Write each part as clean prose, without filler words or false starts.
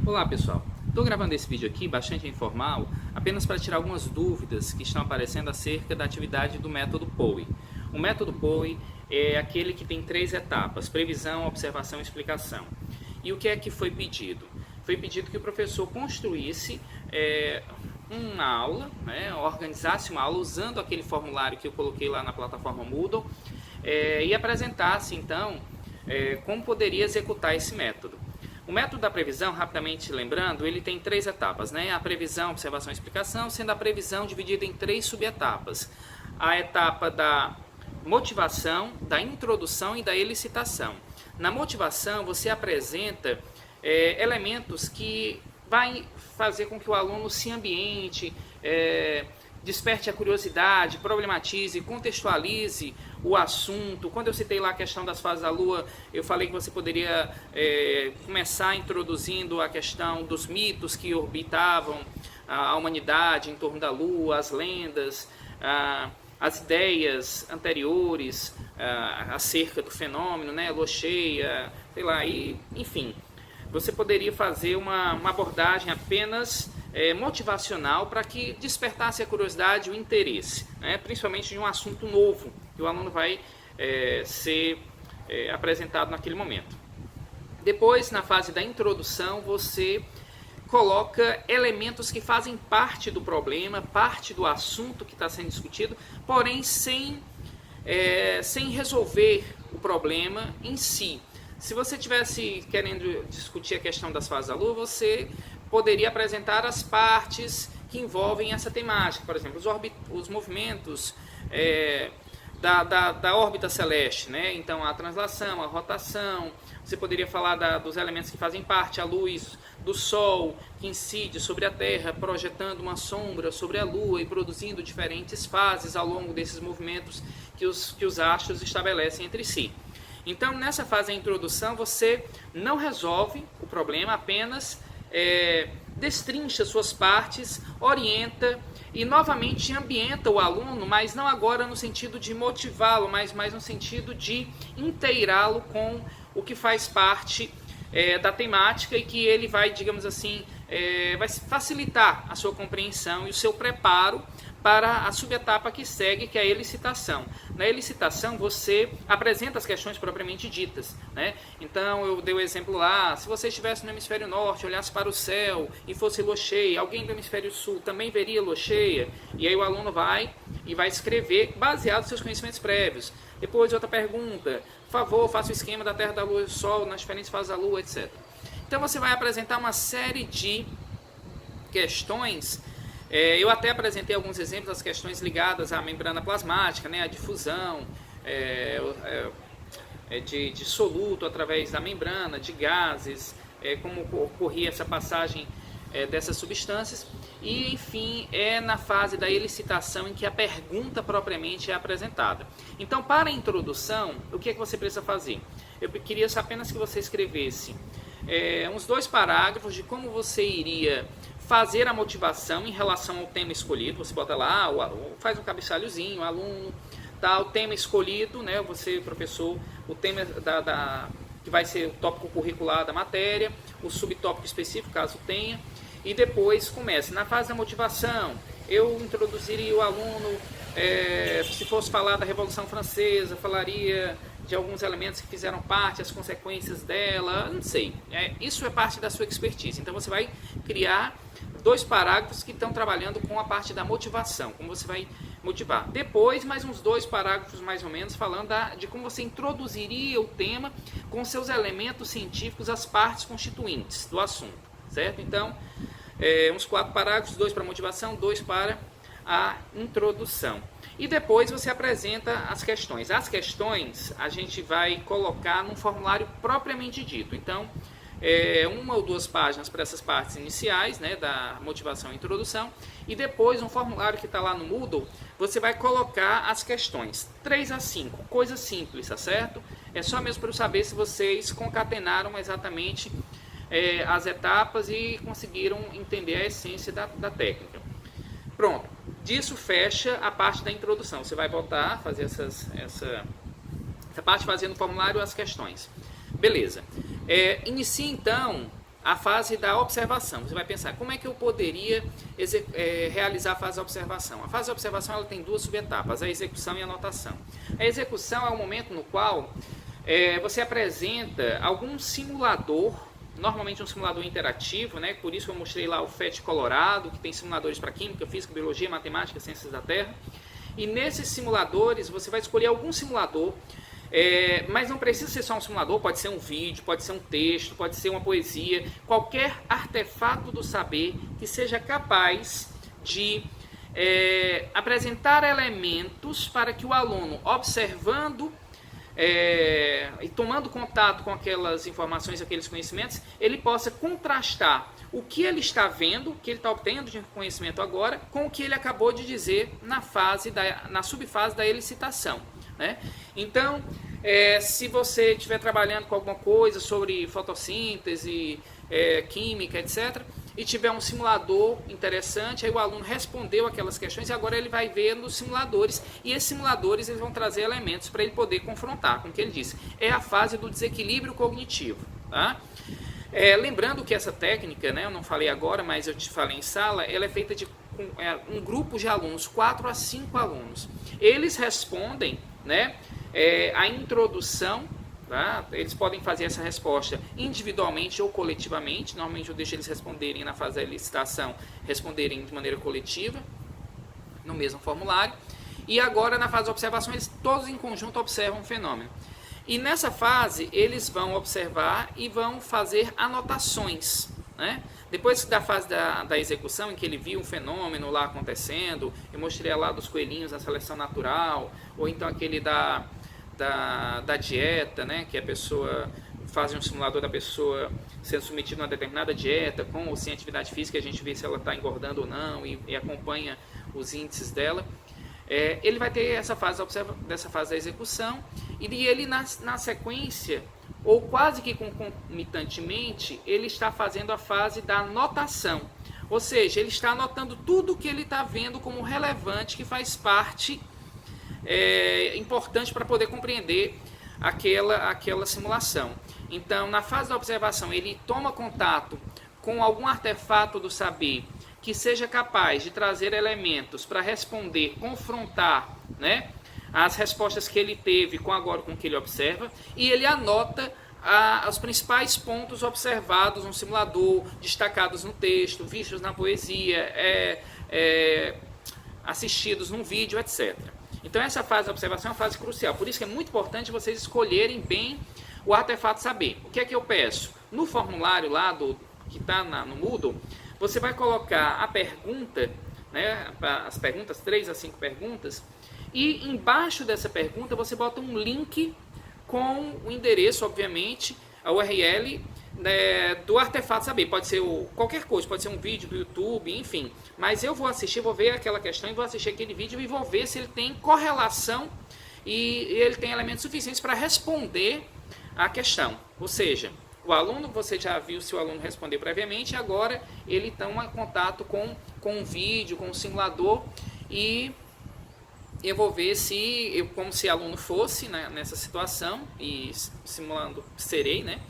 Olá pessoal, estou gravando esse vídeo aqui bastante informal apenas para tirar algumas dúvidas que estão aparecendo acerca da atividade do método POE. O método POE é aquele que tem 3 etapas: previsão, observação e explicação. E o que é que foi pedido? Foi pedido que o professor construísse uma aula, organizasse uma aula usando aquele formulário que eu coloquei lá na plataforma Moodle e apresentasse então como poderia executar esse método. O método da previsão, rapidamente lembrando, ele tem 3 etapas, A previsão, observação e explicação, sendo a previsão dividida em 3 subetapas. A etapa da motivação, da introdução e da elicitação. Na motivação, você apresenta elementos que vai fazer com que o aluno se ambiente, desperte a curiosidade, problematize, contextualize o assunto. Quando eu citei lá a questão das fases da Lua, eu falei que você poderia começar introduzindo a questão dos mitos que orbitavam a humanidade em torno da Lua, as lendas, as ideias anteriores acerca do fenômeno, Lua cheia, sei lá, enfim. Você poderia fazer uma abordagem apenas motivacional para que despertasse a curiosidade e o interesse, principalmente de um assunto novo que o aluno vai ser apresentado naquele momento. Depois, na fase da introdução, você coloca elementos que fazem parte do problema, parte do assunto que está sendo discutido, porém sem resolver o problema em si. Se você estivesse querendo discutir a questão das fases da Lua, você poderia apresentar as partes que envolvem essa temática, por exemplo, os movimentos da órbita celeste, Então a translação, a rotação. Você poderia falar dos elementos que fazem parte, a luz do Sol que incide sobre a Terra, projetando uma sombra sobre a Lua e produzindo diferentes fases ao longo desses movimentos que os astros estabelecem entre si. Então, nessa fase da introdução, você não resolve o problema, apenas destrincha suas partes, orienta e novamente ambienta o aluno, mas não agora no sentido de motivá-lo, mas mais no sentido de inteirá-lo com o que faz parte da temática e que ele vai, digamos assim, vai facilitar a sua compreensão e o seu preparo para a subetapa que segue, que é a elicitação. Na elicitação, você apresenta as questões propriamente ditas, Então, eu dei o exemplo lá: se você estivesse no hemisfério norte, olhasse para o céu e fosse lua cheia, alguém do hemisfério sul também veria lua cheia? E aí o aluno vai escrever baseado nos seus conhecimentos prévios. Depois, outra pergunta: por favor, faça o esquema da Terra, da Lua e do Sol nas diferentes fases da Lua, etc. Então, você vai apresentar uma série de questões. Eu até apresentei alguns exemplos das questões ligadas à membrana plasmática, a difusão de soluto através da membrana, de gases, como ocorria essa passagem dessas substâncias. E, enfim, é na fase da elicitação em que a pergunta propriamente é apresentada. Então, para a introdução, o que é que você precisa fazer? Eu queria apenas que você escrevesse uns 2 parágrafos de como você iria fazer a motivação em relação ao tema escolhido. Você bota lá, faz um cabeçalhozinho, aluno, o tema escolhido, você, professor, o tema que vai ser o tópico curricular da matéria, o subtópico específico, caso tenha, e depois começa. Na fase da motivação, eu introduziria o aluno, se fosse falar da Revolução Francesa, falaria de alguns elementos que fizeram parte, as consequências dela, não sei. Isso é parte da sua expertise. Então, você vai criar 2 parágrafos que estão trabalhando com a parte da motivação, como você vai motivar. Depois, mais uns 2 parágrafos, mais ou menos, falando de como você introduziria o tema com seus elementos científicos, as partes constituintes do assunto, certo? Então, uns 4 parágrafos, 2 para motivação, 2 para a introdução. E depois você apresenta as questões. As questões a gente vai colocar num formulário propriamente dito. Então, 1 ou 2 páginas para essas partes iniciais, da motivação e introdução, e depois um formulário que está lá no Moodle, você vai colocar as questões, 3 a 5, coisa simples, tá certo? É só mesmo para eu saber se vocês concatenaram exatamente as etapas e conseguiram entender a essência da técnica. Pronto, disso fecha a parte da introdução. Você vai voltar a fazer essa parte fazendo o formulário, as questões. Beleza. Inicie então a fase da observação. Você vai pensar, como é que eu poderia realizar a fase da observação? A fase da observação ela tem duas subetapas, a execução e a anotação. A execução é o momento no qual você apresenta algum simulador, normalmente um simulador interativo, né? Por isso eu mostrei lá o FET Colorado, que tem simuladores para Química, Física, Biologia, Matemática, Ciências da Terra. E nesses simuladores você vai escolher algum simulador, mas não precisa ser só um simulador, pode ser um vídeo, pode ser um texto, pode ser uma poesia, qualquer artefato do saber que seja capaz de apresentar elementos para que o aluno, observando e tomando contato com aquelas informações, aqueles conhecimentos, ele possa contrastar o que ele está vendo, o que ele está obtendo de conhecimento agora, com o que ele acabou de dizer na subfase da elicitação, né? Então, se você estiver trabalhando com alguma coisa sobre fotossíntese, química, etc., e tiver um simulador interessante, aí o aluno respondeu aquelas questões e agora ele vai ver nos simuladores, e esses simuladores eles vão trazer elementos para ele poder confrontar com o que ele disse. É a fase do desequilíbrio cognitivo, tá? Lembrando que essa técnica, né, eu não falei agora, mas eu te falei em sala, ela é feita de um grupo de alunos, 4 a 5 alunos. Eles respondem, né, a introdução, tá? Eles podem fazer essa resposta individualmente ou coletivamente. Normalmente eu deixo eles responderem na fase da licitação, responderem de maneira coletiva, no mesmo formulário. E agora na fase de observação, eles todos em conjunto observam o fenômeno. E nessa fase eles vão observar e vão fazer anotações, né? Depois da fase da execução, em que ele viu um fenômeno lá acontecendo, eu mostrei lá dos coelhinhos na seleção natural, ou então aquele da dieta, né? Que a pessoa faz um simulador da pessoa sendo submetida a uma determinada dieta, com ou sem atividade física, a gente vê se ela está engordando ou não e acompanha os índices dela. Ele vai ter essa fase da execução, e ele na sequência, ou quase que concomitantemente, ele está fazendo a fase da anotação, ou seja, ele está anotando tudo que ele está vendo como relevante, que faz parte importante para poder compreender aquela simulação. Então, na fase da observação, ele toma contato com algum artefato do saber que seja capaz de trazer elementos para responder, confrontar, né, as respostas que ele teve com o que ele observa, e ele anota os principais pontos observados no simulador, destacados no texto, vistos na poesia, assistidos num vídeo, etc. Então essa fase da observação é uma fase crucial, por isso que é muito importante vocês escolherem bem o artefato saber. O que é que eu peço? No formulário lá que está no Moodle, você vai colocar a pergunta, né, as perguntas, 3 a 5 perguntas, e embaixo dessa pergunta você bota um link com o endereço, obviamente, a URL, né, do artefato saber. Pode ser qualquer coisa, pode ser um vídeo do YouTube, enfim. Mas eu vou ver aquela questão e vou assistir aquele vídeo e vou ver se ele tem correlação e ele tem elementos suficientes para responder a questão. Ou seja, o aluno, você já viu se o aluno respondeu previamente, agora ele toma contato com um vídeo, com um simulador, e eu vou ver como se aluno fosse, né, nessa situação, e simulando serei, né,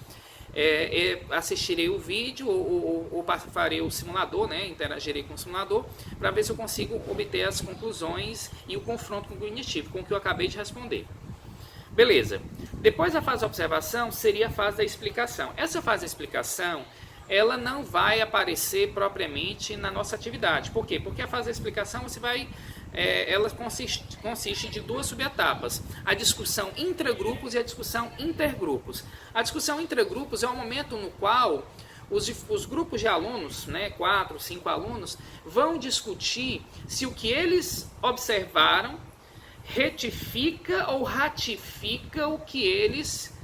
assistirei o vídeo ou farei o simulador, né, interagirei com o simulador, para ver se eu consigo obter as conclusões e o confronto cognitivo com o que eu acabei de responder. Beleza. Depois da fase de observação, seria a fase da explicação. Essa fase da explicação, ela não vai aparecer propriamente na nossa atividade. Por quê? Porque a fase da explicação, ela consiste de 2 subetapas. A discussão intragrupos e a discussão intergrupos. A discussão intragrupos é o momento no qual os grupos de alunos, né, 4, 5 alunos, vão discutir se o que eles observaram retifica ou ratifica o que eles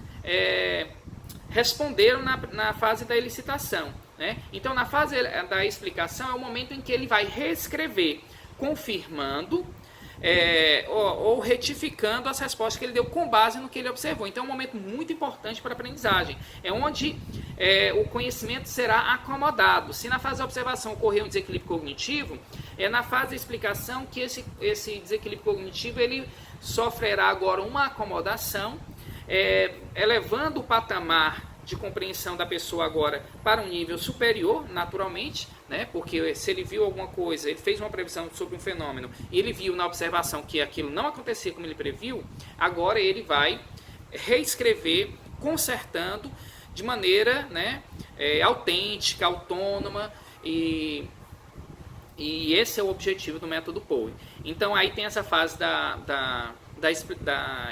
responderam na fase da elicitação, né? Então, na fase da explicação é o momento em que ele vai reescrever, confirmando ou retificando as respostas que ele deu com base no que ele observou. Então, é um momento muito importante para a aprendizagem. É onde o conhecimento será acomodado. Se na fase da observação ocorrer um desequilíbrio cognitivo, é na fase da explicação que esse desequilíbrio cognitivo ele sofrerá agora uma acomodação, elevando o patamar de compreensão da pessoa agora para um nível superior, naturalmente, né? Porque se ele viu alguma coisa, ele fez uma previsão sobre um fenômeno e ele viu na observação que aquilo não acontecia como ele previu, agora ele vai reescrever, consertando de maneira, né, autêntica, autônoma, e esse é o objetivo do método Poe. Então aí tem essa fase da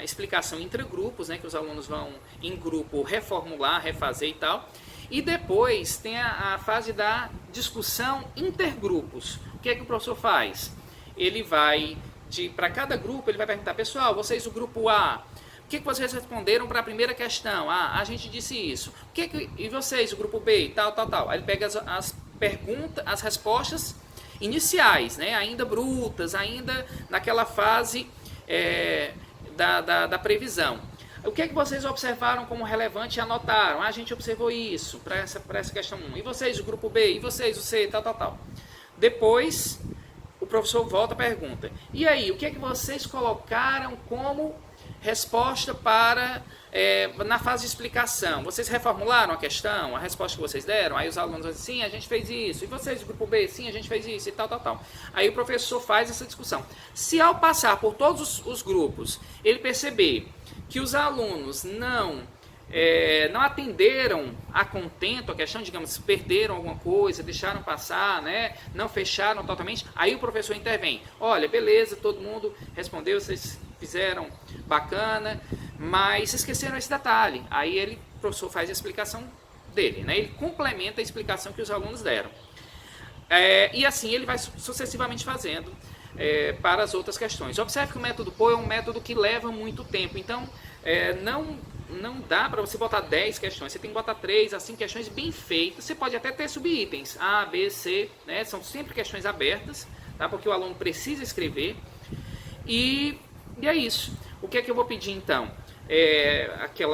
explicação entre grupos, né, que os alunos vão em grupo reformular, refazer e tal. E depois tem a fase da discussão intergrupos. O que é que o professor faz? Ele vai, para cada grupo, ele vai perguntar: pessoal, vocês o grupo A, o que vocês responderam para a primeira questão? A gente disse isso. E vocês, o grupo B, tal. Aí ele pega as perguntas, as respostas iniciais, né, ainda brutas, ainda naquela fase da previsão. O que vocês observaram como relevante e anotaram? A gente observou isso para essa questão 1. E vocês, o grupo B? E vocês, o C? Tal. Depois, o professor volta a pergunta: e aí, o que vocês colocaram como resposta para na fase de explicação? Vocês reformularam a questão, a resposta que vocês deram? Aí os alunos dizem: sim, a gente fez isso. E vocês, o grupo B? Sim, a gente fez isso e tal. Aí o professor faz essa discussão. Se ao passar por todos os grupos, ele perceber que os alunos não atenderam a contento a questão, digamos, perderam alguma coisa, deixaram passar, né, não fecharam totalmente, aí o professor intervém: olha, beleza, todo mundo respondeu, vocês fizeram bacana, mas esqueceram esse detalhe. Aí o professor faz a explicação dele, né, ele complementa a explicação que os alunos deram. E assim ele vai sucessivamente fazendo para as outras questões. Observe que o método Poe é um método que leva muito tempo, então não dá para você botar 10 questões, você tem que botar 3 a 5 questões bem feitas. Você pode até ter subitens A, B, C, né? São sempre questões abertas, tá? Porque o aluno precisa escrever. E é isso. O que é que eu vou pedir então?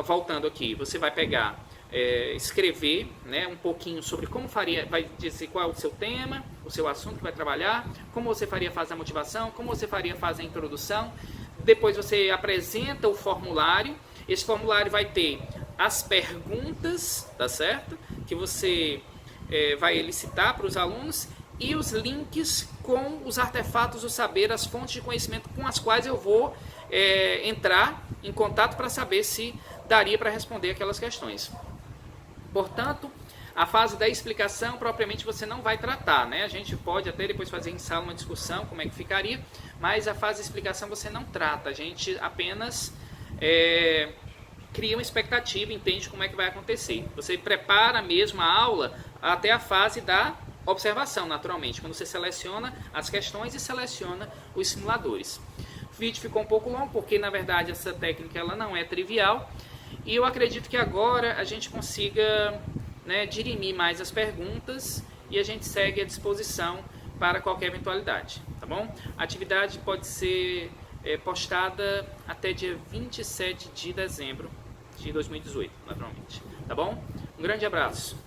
Voltando aqui, você vai pegar, escrever, né, um pouquinho sobre como faria, vai dizer qual é o seu tema, o seu assunto que vai trabalhar, como você faria fazer a motivação, como você faria fazer a introdução. Depois você apresenta o formulário. Esse formulário vai ter as perguntas, tá certo? Que você vai elicitar para os alunos, e os links com os artefatos do saber, as fontes de conhecimento com as quais eu vou entrar em contato para saber se daria para responder aquelas questões. Portanto, a fase da explicação propriamente você não vai tratar, né? A gente pode até depois fazer em sala uma discussão como é que ficaria, mas a fase de explicação você não trata, a gente apenas cria uma expectativa, entende como é que vai acontecer. Você prepara mesmo a aula até a fase da observação, naturalmente, quando você seleciona as questões e seleciona os simuladores. O vídeo ficou um pouco longo, porque na verdade essa técnica ela não é trivial, e eu acredito que agora a gente consiga, né, dirimir mais as perguntas, e a gente segue à disposição para qualquer eventualidade, tá bom? A atividade pode ser postada até dia 27 de dezembro de 2018, naturalmente, tá bom? Um grande abraço.